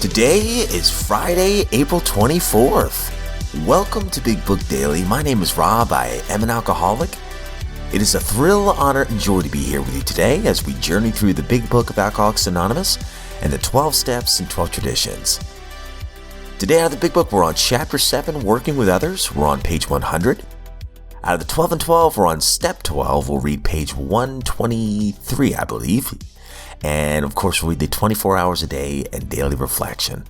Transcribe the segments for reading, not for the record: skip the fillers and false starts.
Today is Friday, April 24th. Welcome to Big Book Daily. My name is Rob. I am an alcoholic. It is a thrill, honor, and joy to be here with you today as we journey through the Big Book of Alcoholics Anonymous and the 12 Steps and 12 Traditions. Today out of the Big Book, we're on Chapter 7, Working with Others. We're on page 100. Out of the 12 and 12, we're on Step 12. We'll read page 123, I believe. And of course, we'll read the 24 hours a day and daily reflection.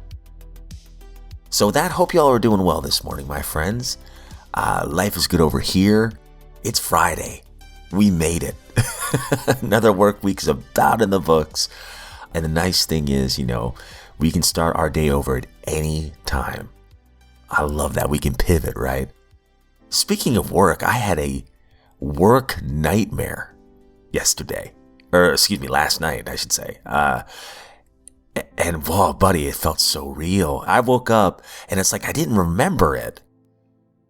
So with that, hope y'all are doing well this morning, my friends. Life is good over here. It's Friday. We made it. Another work week's about in the books. And the nice thing is, we can start our day over at any time. I love that. We can pivot, right? Speaking of work, I had a work nightmare last night, I should say. And whoa, buddy, it felt so real. I woke up and it's like I didn't remember it,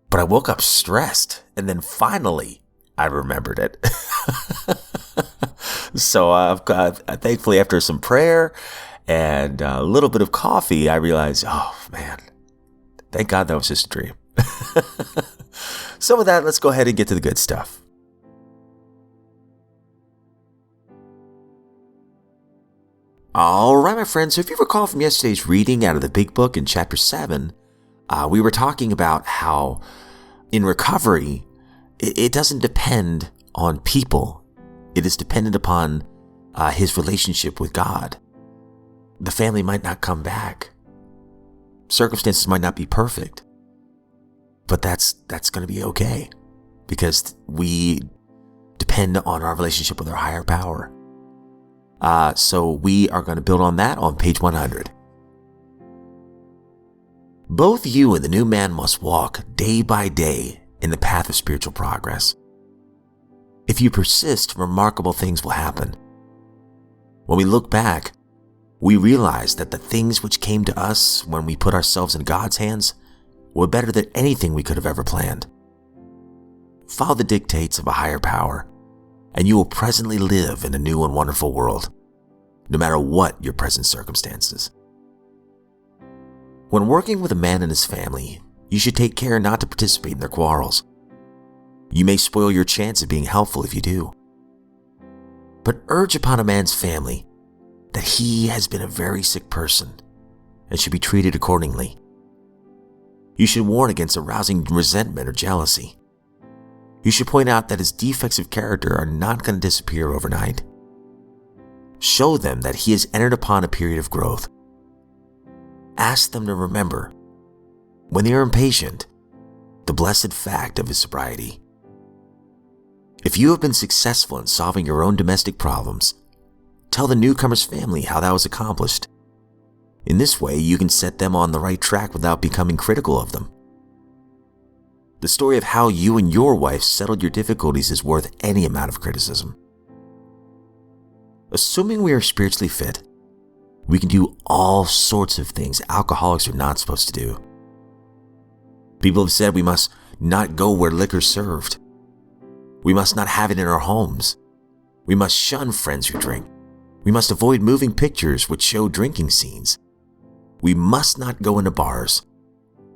but I woke up stressed. And then finally, I remembered it. So thankfully, after some prayer and a little bit of coffee, I realized, oh man, thank God that was just a dream. So with that, let's go ahead and get to the good stuff. All right, my friends, so if you recall from yesterday's reading out of the Big Book in Chapter 7, we were talking about how in recovery, it doesn't depend on people. It is dependent upon his relationship with God. The family might not come back. Circumstances might not be perfect. But that's going to be okay because we depend on our relationship with our higher power. So we are going to build on that on page 100. Both you and the new man must walk day by day in the path of spiritual progress. If you persist, remarkable things will happen. When we look back, we realize that the things which came to us when we put ourselves in God's hands were better than anything we could have ever planned. Follow the dictates of a higher power, and you will presently live in a new and wonderful world, no matter what your present circumstances. When working with a man and his family, you should take care not to participate in their quarrels. You may spoil your chance of being helpful if you do. But urge upon a man's family that he has been a very sick person and should be treated accordingly. You should warn against arousing resentment or jealousy. You should point out that his defects of character are not going to disappear overnight. Show them that he has entered upon a period of growth. Ask them to remember, when they are impatient, the blessed fact of his sobriety. If you have been successful in solving your own domestic problems, tell the newcomer's family how that was accomplished. In this way, you can set them on the right track without becoming critical of them. The story of how you and your wife settled your difficulties is worth any amount of criticism. Assuming we are spiritually fit, we can do all sorts of things alcoholics are not supposed to do. People have said we must not go where liquor is served. We must not have it in our homes. We must shun friends who drink. We must avoid moving pictures which show drinking scenes. We must not go into bars.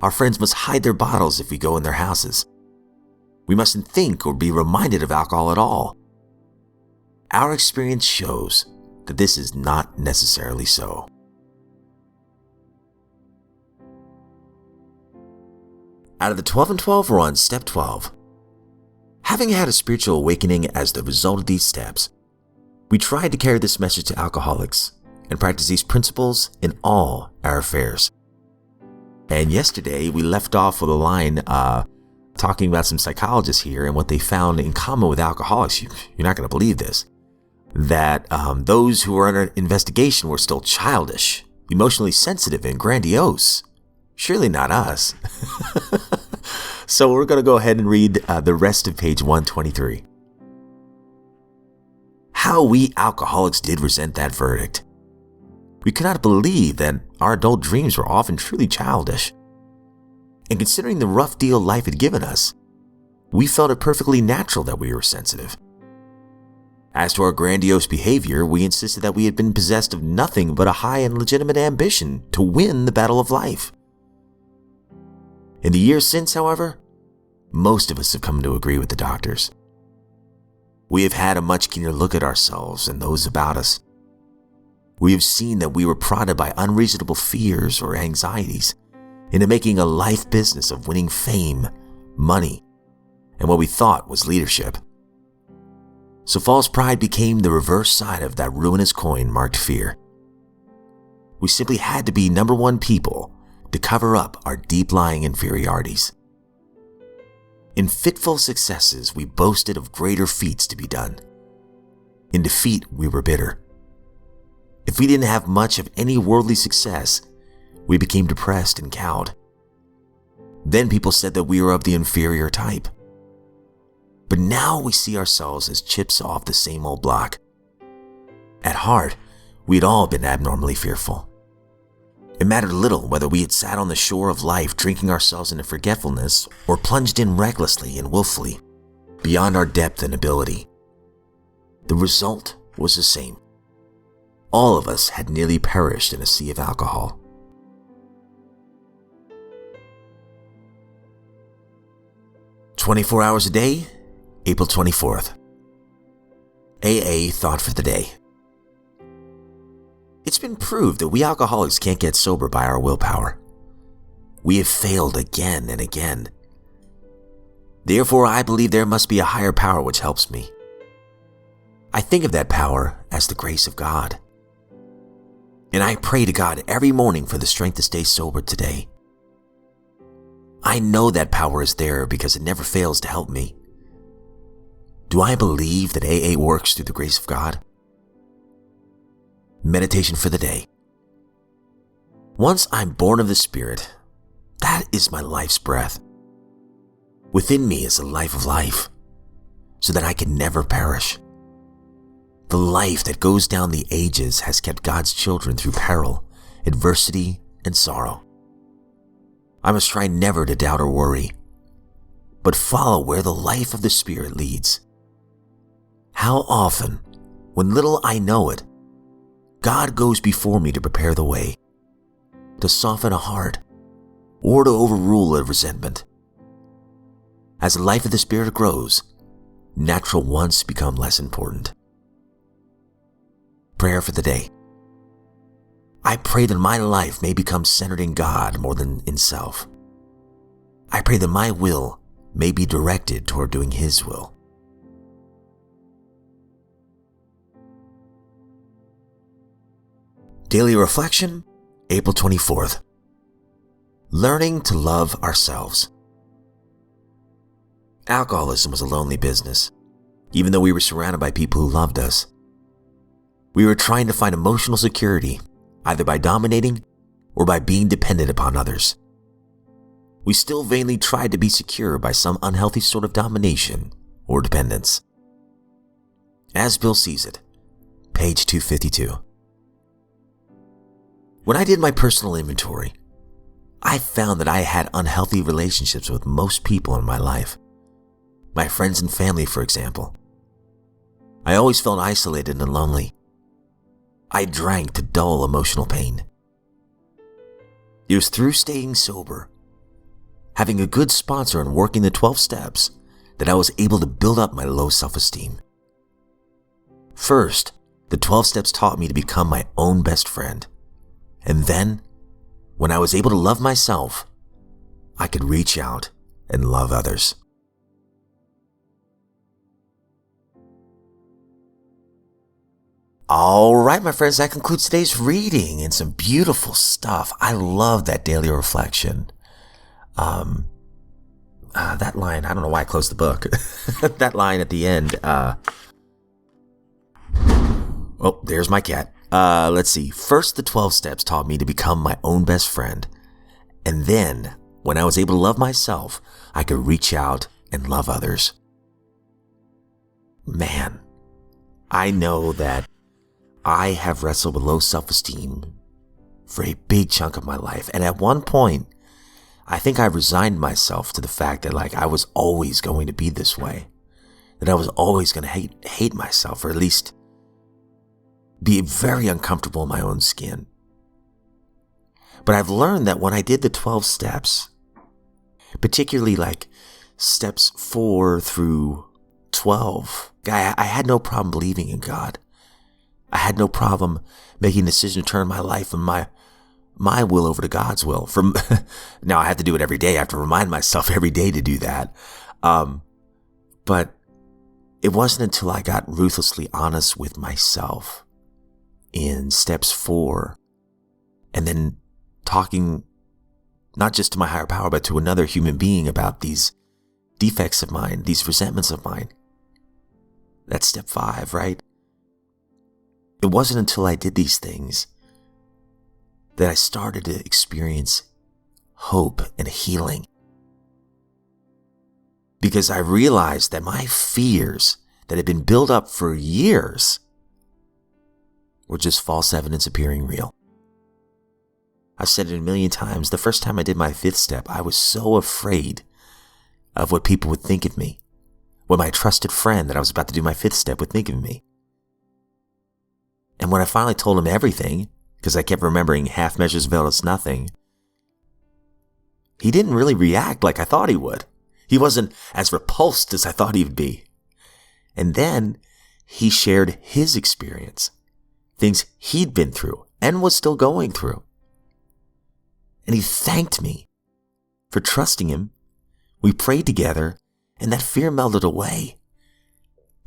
Our friends must hide their bottles if we go in their houses. We mustn't think or be reminded of alcohol at all. Our experience shows that this is not necessarily so. Out of the 12 and 12, we're on Step 12. Having had a spiritual awakening as the result of these steps, we tried to carry this message to alcoholics and practice these principles in all our affairs. And yesterday, we left off with a line talking about some psychologists here and what they found in common with alcoholics. You're not going to believe this. That those who were under investigation were still childish, emotionally sensitive, and grandiose. Surely not us. So we're going to go ahead and read the rest of page 123. How we alcoholics did resent that verdict. We could not believe that our adult dreams were often truly childish. And considering the rough deal life had given us, we felt it perfectly natural that we were sensitive. As to our grandiose behavior, we insisted that we had been possessed of nothing but a high and legitimate ambition to win the battle of life. In the years since, however, most of us have come to agree with the doctors. We have had a much keener look at ourselves and those about us. We have seen that we were prodded by unreasonable fears or anxieties into making a life business of winning fame, money, and what we thought was leadership. So false pride became the reverse side of that ruinous coin marked fear. We simply had to be number one people to cover up our deep-lying inferiorities. In fitful successes, we boasted of greater feats to be done. In defeat, we were bitter. If we didn't have much of any worldly success, we became depressed and cowed. Then people said that we were of the inferior type. But now we see ourselves as chips off the same old block. At heart, we had all been abnormally fearful. It mattered little whether we had sat on the shore of life drinking ourselves into forgetfulness or plunged in recklessly and willfully, beyond our depth and ability. The result was the same. All of us had nearly perished in a sea of alcohol. "24 hours a day, April 24th. AA thought for the day. It's been proved that we alcoholics can't get sober by our willpower. We have failed again and again. Therefore, I believe there must be a higher power which helps me. I think of that power as the grace of God. And I pray to God every morning for the strength to stay sober today. I know that power is there because it never fails to help me. Do I believe that AA works through the grace of God? Meditation for the day. Once I'm born of the Spirit, that is my life's breath. Within me is the life of life, so that I can never perish. The life that goes down the ages has kept God's children through peril, adversity, and sorrow. I must try never to doubt or worry, but follow where the life of the Spirit leads. How often, when little I know it, God goes before me to prepare the way, to soften a heart, or to overrule a resentment. As the life of the Spirit grows, natural wants become less important. Prayer for the day. I pray that my life may become centered in God more than in self. I pray that my will may be directed toward doing His will. Daily Reflection, April 24th. Learning to love ourselves. Alcoholism was a lonely business, even though we were surrounded by people who loved us. We were trying to find emotional security, either by dominating or by being dependent upon others. We still vainly tried to be secure by some unhealthy sort of domination or dependence. As Bill sees it, page 252. When I did my personal inventory, I found that I had unhealthy relationships with most people in my life. My friends and family, for example. I always felt isolated and lonely. I drank to dull emotional pain. It was through staying sober, having a good sponsor and working the 12 steps, that I was able to build up my low self-esteem. First, the 12 steps taught me to become my own best friend. And then, when I was able to love myself, I could reach out and love others. All right, my friends, that concludes today's reading and some beautiful stuff. I love that daily reflection. That line, I don't know why I closed the book. That line at the end. Oh, there's my cat. Let's see. First, the 12 steps taught me to become my own best friend. And then, when I was able to love myself, I could reach out and love others. Man, I know that I have wrestled with low self-esteem for a big chunk of my life. And at one point, I think I resigned myself to the fact that I was always going to be this way. that I was always going to hate myself, or at least be very uncomfortable in my own skin. But I've learned that when I did the 12 steps, particularly like steps 4 through 12, I had no problem believing in God. I had no problem making a decision to turn my life and my will over to God's will. Now I have to do it every day. I have to remind myself every day to do that. But it wasn't until I got ruthlessly honest with myself in steps 4, and then talking not just to my higher power, but to another human being about these defects of mine, these resentments of mine. That's step 5, right? It wasn't until I did these things that I started to experience hope and healing. Because I realized that my fears that had been built up for years were just false evidence appearing real. I've said it a million times. The first time I did my 5th step, I was so afraid of what people would think of me, what my trusted friend that I was about to do my 5th step would think of me. And when I finally told him everything, because I kept remembering half measures availeth nothing, he didn't really react like I thought he would. He wasn't as repulsed as I thought he would be. And then he shared his experience, things he'd been through and was still going through. And he thanked me for trusting him. We prayed together, and that fear melted away.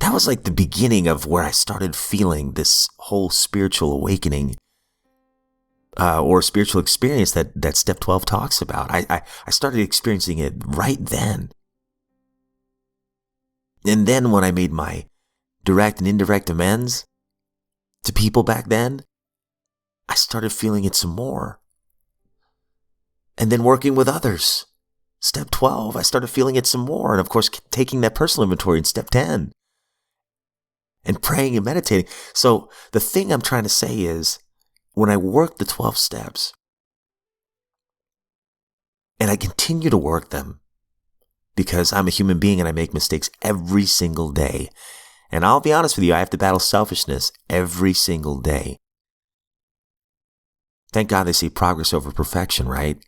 That was like the beginning of where I started feeling this whole spiritual awakening or spiritual experience that step 12 talks about. I started experiencing it right then. And then when I made my direct and indirect amends to people back then, I started feeling it some more. And then working with others, step 12, I started feeling it some more. And of course, taking that personal inventory in step 10 and praying and meditating. So the thing I'm trying to say is, when I work the 12 steps and I continue to work them, because I'm a human being and I make mistakes every single day. And I'll be honest with you, I have to battle selfishness every single day. Thank God they say progress over perfection, right?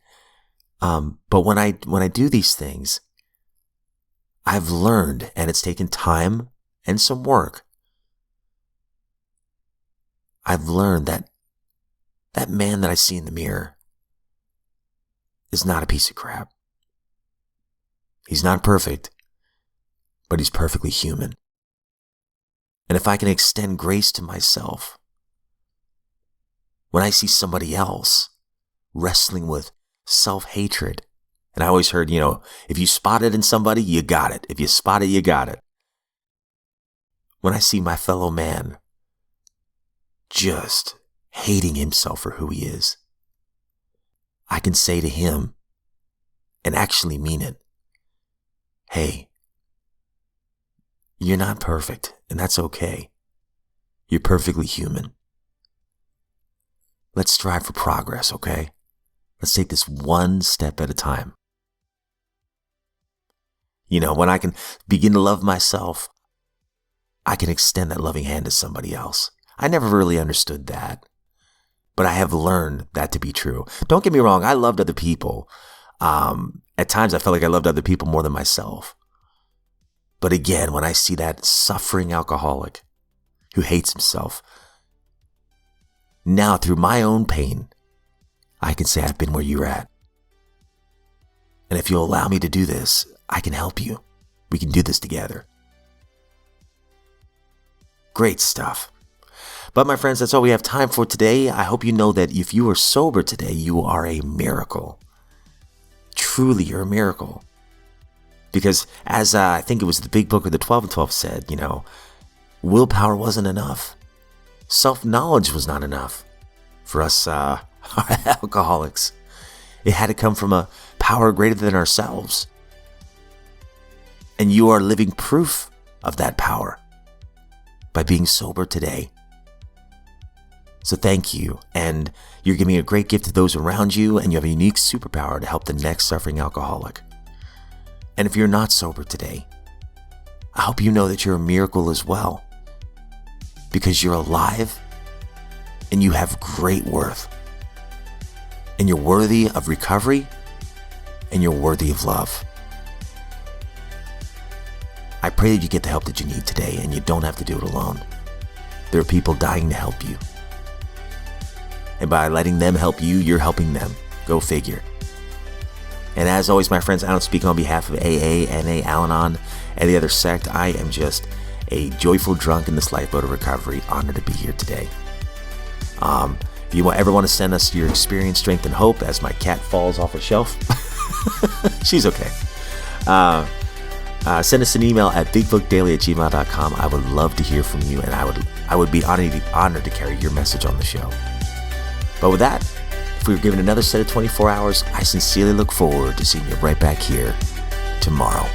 But when I do these things, I've learned, and it's taken time and some work, I've learned that that man that I see in the mirror is not a piece of crap. He's not perfect, but he's perfectly human. And if I can extend grace to myself, when I see somebody else wrestling with self-hatred, and I always heard, if you spot it in somebody, you got it. If you spot it, you got it. When I see my fellow man just hating himself for who he is, I can say to him, and actually mean it, hey, you're not perfect, and that's okay. You're perfectly human. Let's strive for progress, okay? Let's take this one step at a time. When I can begin to love myself, I can extend that loving hand to somebody else. I never really understood that, but I have learned that to be true. Don't get me wrong, I loved other people. At times I felt like I loved other people more than myself. But again, when I see that suffering alcoholic who hates himself, now through my own pain, I can say I've been where you're at. And if you'll allow me to do this, I can help you. We can do this together. Great stuff. But my friends, that's all we have time for today. I hope you know that if you are sober today, you are a miracle. Truly, you're a miracle. Because as I think it was the Big Book of the 12 and 12 said, willpower wasn't enough. Self-knowledge was not enough for us alcoholics. It had to come from a power greater than ourselves. And you are living proof of that power by being sober today. So thank you, and you're giving a great gift to those around you, and you have a unique superpower to help the next suffering alcoholic. And if you're not sober today, I hope you know that you're a miracle as well, because you're alive and you have great worth, and you're worthy of recovery, and you're worthy of love. I pray that you get the help that you need today, and you don't have to do it alone. There are people dying to help you. And by letting them help you, you're helping them. Go figure. And as always, my friends, I don't speak on behalf of AA, NA, Al-Anon, any other sect. I am just a joyful drunk in this lifeboat of recovery. Honored to be here today. If you ever want to send us your experience, strength, and hope as my cat falls off a shelf, she's okay. Send us an email at bigbookdaily@gmail.com. I would love to hear from you, and I would be honored to carry your message on the show. But with that, if we were given another set of 24 hours, I sincerely look forward to seeing you right back here tomorrow.